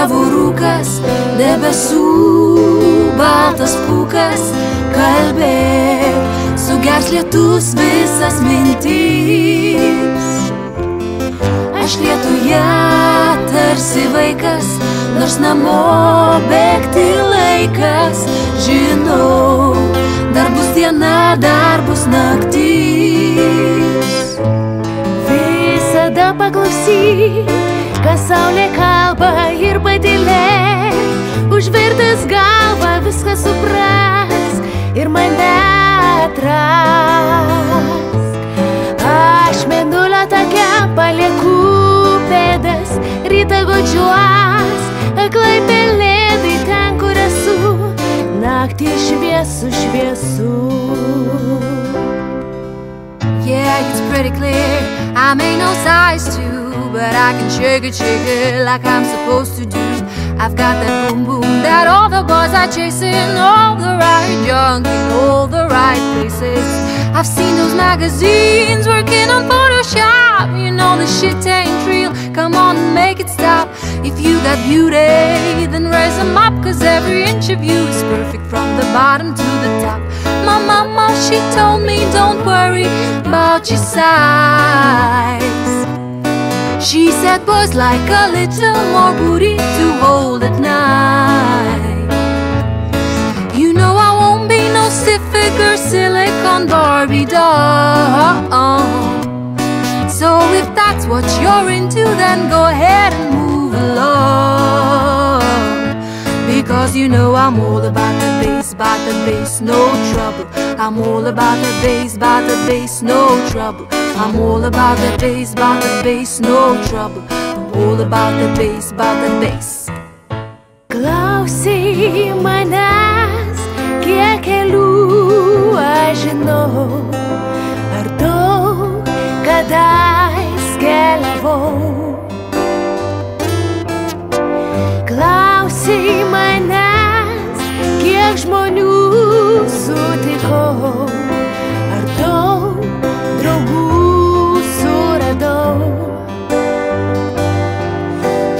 tavo rūkas, debesų baltas pūkas, kalbėk, sugers lietus visas mintis. Aš lietuje tarsi vaikas, nors namo bėgti laikas. Žinau, dar bus diena, dar bus naktis. Visada paklausyk, ką saulė kalba ir patylėk. Užvertęs galvą viską supras ir mane atras. Aš mėnulio take palieku pėdas, rytą godžiuos, aklai pelėdai ten, kur esu, naktį šviesu, šviesu. Yeah, it's pretty clear, I make no size too, but I can shake it like I'm supposed to do. I've got that boom boom that all the boys are chasing, all the right junk in all the right places. I've seen those magazines working on Photoshop. You know the shit ain't real, come on and make it stop. If you got beauty, then raise them up, cause every inch of you is perfect from the bottom to the top. My mama, she told me don't worry about your size. She said boys like a little more booty to hold at night. You know I won't be no stiff figure silicone Barbie doll. So if that's what you're into, then go ahead and move along. Because you know I'm all about the bass, no trouble. I'm all about the bass, no trouble. I'm all about the bass, no trouble. I'm all about the bass. Klausyk manęs, kiek kelių aš žinau, ar daug kadais keliavau. Klausyk manęs, kiek žmonių sutikau, ar daug draugų suradau.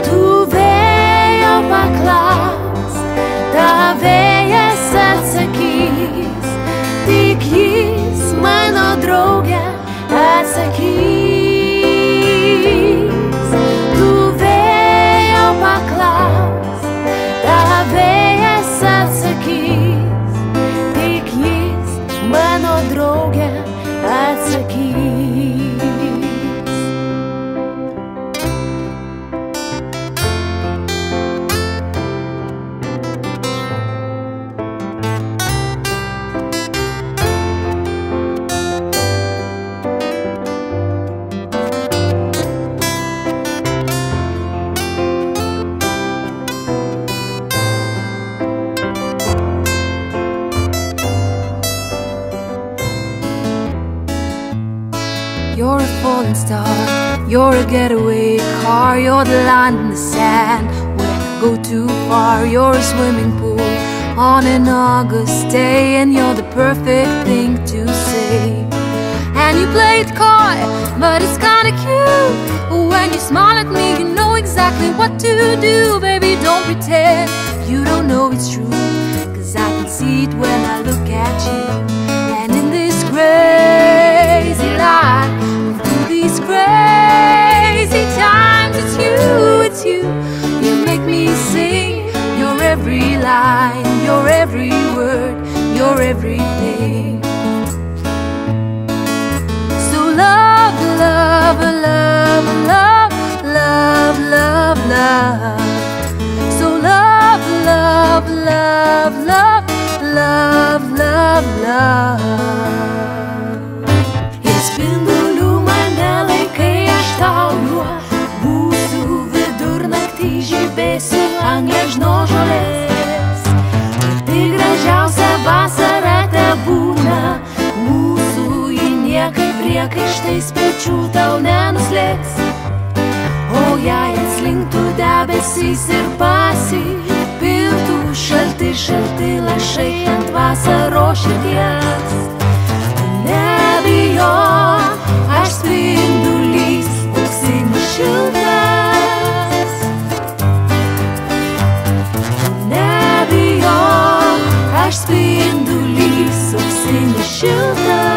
Tu vėjo paklaus, ta vėjas atsakys, tik jis mano draugė atsakys. Tu vėjo paklaus, ta vėjas atsakys, tik jis mano draugė atsakys. You're a falling star, you're a getaway car, you're the line in the sand when I go too far. You're a swimming pool on an August day, and you're the perfect thing to say. And you play it coy, but it's kinda cute. When you smile at me, you know exactly what to do. Baby, don't pretend you don't know it's true, cause I can see it when I look at you. And in this crazy life, through these crazy times, it's you. You make me sing your every line, your every word, your everything. So love, love, love, love, love, love, love. So love, love, love, love, love, love, love. Ir spindulių mane laikai, aš tau juo būsiu vidurnaktį, žibėsiu ant gležno žolės. Ir tai gražiausia vasara tebūna mūsų, ji niekaip priekaištais pečių tau nenuslėgs. O jei atslinktų debesys ir pasipiltų šalti, šalti lašai ant vasaros širdies, nebijok, aš spindulys, auksinis šiltas. should know.